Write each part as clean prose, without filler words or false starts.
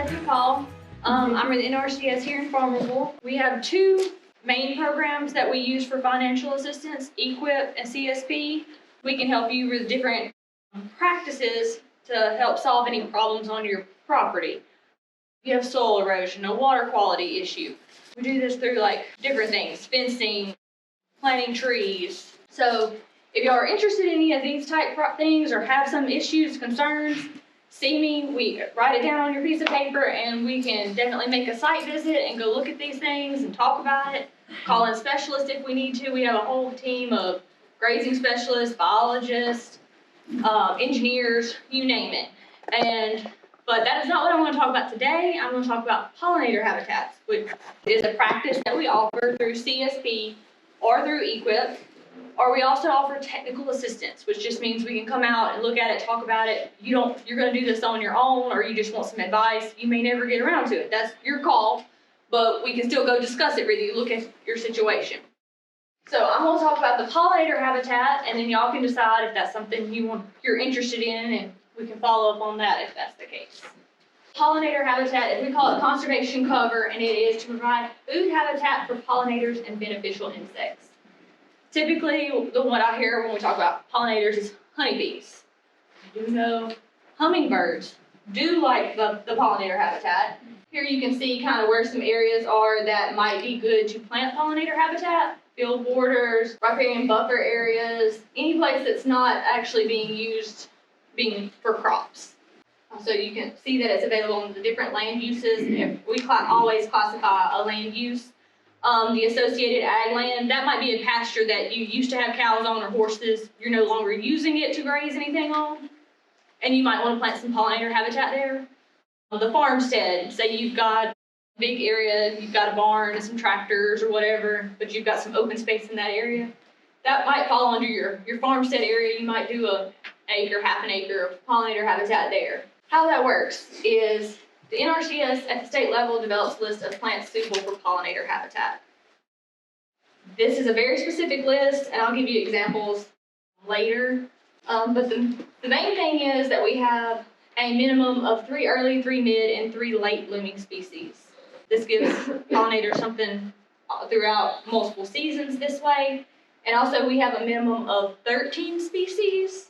Stephanie Paul. I'm with NRCS here in Farmerville. We have two main programs that we use for financial assistance, EQIP and CSP. We can help you with different practices to help solve any problems on your property. You have soil erosion, a water quality issue. We do this through like different things, fencing, planting trees. So if y'all are interested in any of these type of things or have some issues, concerns, see me. We write it down on your piece of paper and we can definitely make a site visit and go look at these things and talk about it. Call in specialists if we need to. We have a whole team of grazing specialists, biologists, engineers, you name it. But that is not what I want to talk about today. I'm going to talk about pollinator habitats, which is a practice that we offer through CSP or through EQIP. Or we also offer technical assistance, which just means we can come out and look at it, talk about it. You're going to do this on your own, or you just want some advice. You may never get around to it. That's your call, but we can still go discuss it with you, look at your situation. So I'm going to talk about the pollinator habitat, and then y'all can decide if that's something you're interested in, and we can follow up on that if that's the case. Pollinator habitat, we call it conservation cover, and it is to provide food habitat for pollinators and beneficial insects. Typically, the one I hear when we talk about pollinators is honeybees. I do know hummingbirds do like the pollinator habitat. Here you can see kind of where some areas are that might be good to plant pollinator habitat. Field borders, riparian buffer areas, any place that's not actually being used for crops. So you can see that it's available in the different land uses. We always classify a land use. The associated ag land, that might be a pasture that you used to have cows on or horses. You're no longer using it to graze anything on. And you might want to plant some pollinator habitat there. The farmstead, say you've got a big area, you've got a barn and some tractors or whatever, but you've got some open space in that area. That might fall under your farmstead area. You might do an acre, half an acre of pollinator habitat there. How that works is the NRCS at the state level develops a list of plants suitable for pollinator habitat. This is a very specific list, and I'll give you examples later. But the main thing is that we have a minimum of 3 early, 3 mid, and 3 late blooming species. This gives pollinators something throughout multiple seasons this way. And also we have a minimum of 13 species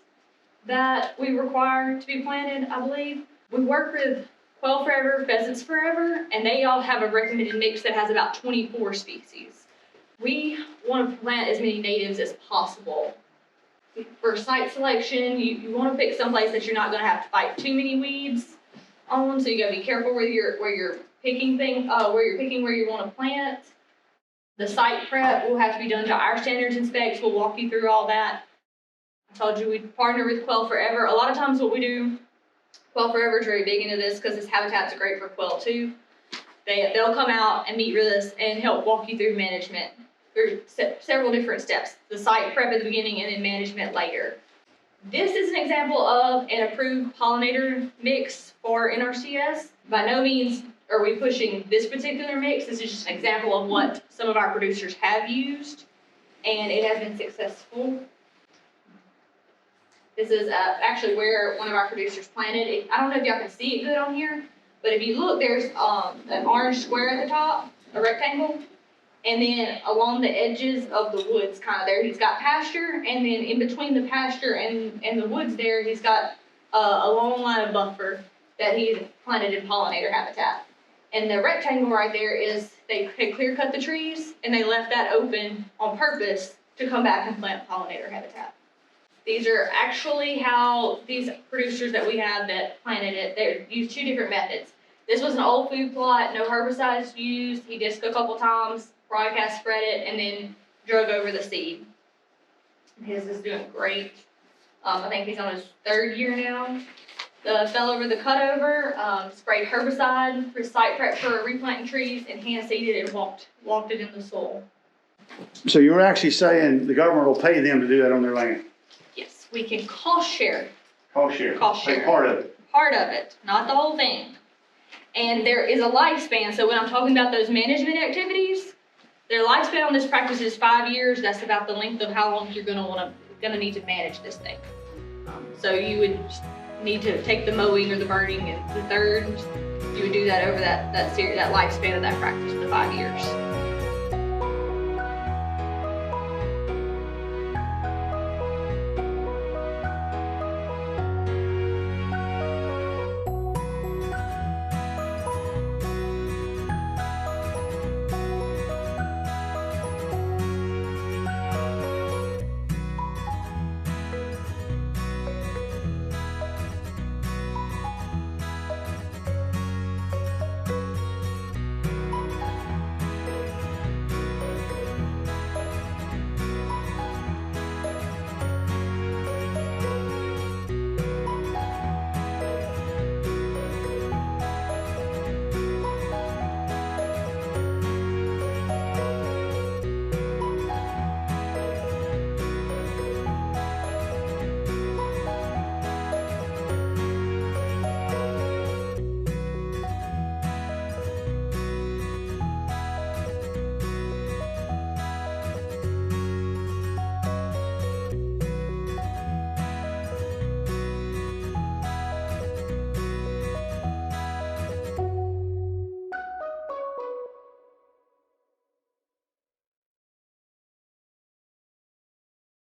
that we require to be planted, I believe. We work with Quail Forever, Pheasants Forever, and they all have a recommended mix that has about 24 species. We want to plant as many natives as possible. For site selection, you want to pick someplace that you're not going to have to fight too many weeds on, so you got to be careful where you're picking where you want to plant. The site prep will have to be done to our standards and specs. We'll walk you through all that. I told you we partner with Quail Forever. A lot of times what we do, Quail Forever is very big into this because this habitat's great for quail too. They'll come out and meet with us and help walk you through management through several different steps. The site prep at the beginning and then management later. This is an example of an approved pollinator mix for NRCS. By no means are we pushing this particular mix. This is just an example of what some of our producers have used, and it has been successful. This is actually where one of our producers planted it. I don't know if y'all can see it good on here, but if you look, there's an orange square at the top, a rectangle, and then along the edges of the woods kind of there, he's got pasture, and then in between the pasture and the woods there, he's got a long line of buffer that he's planted in pollinator habitat. And the rectangle right there is, they clear cut the trees, and they left that open on purpose to come back and plant pollinator habitat. These are actually how these producers that we have that planted it, they use 2 different methods. This was an old food plot, no herbicides used. He disced a couple times, broadcast spread it, and then drug over the seed. His is doing great. I think he's on his 3rd year now. Fell over the cutover, sprayed herbicide for site prep for replanting trees, and hand seeded and walked it in the soil. So you're actually saying the government will pay them to do that on their land? Yes, we can cost share. Cost share. Cost share. Like part of it. Part of it, not the whole thing. And there is a lifespan. So when I'm talking about those management activities, their lifespan on this practice is 5 years. That's about the length of how long you're gonna need to manage this thing. So you would need to take the mowing or the burning and the third, you would do that over that lifespan of that practice, the 5 years.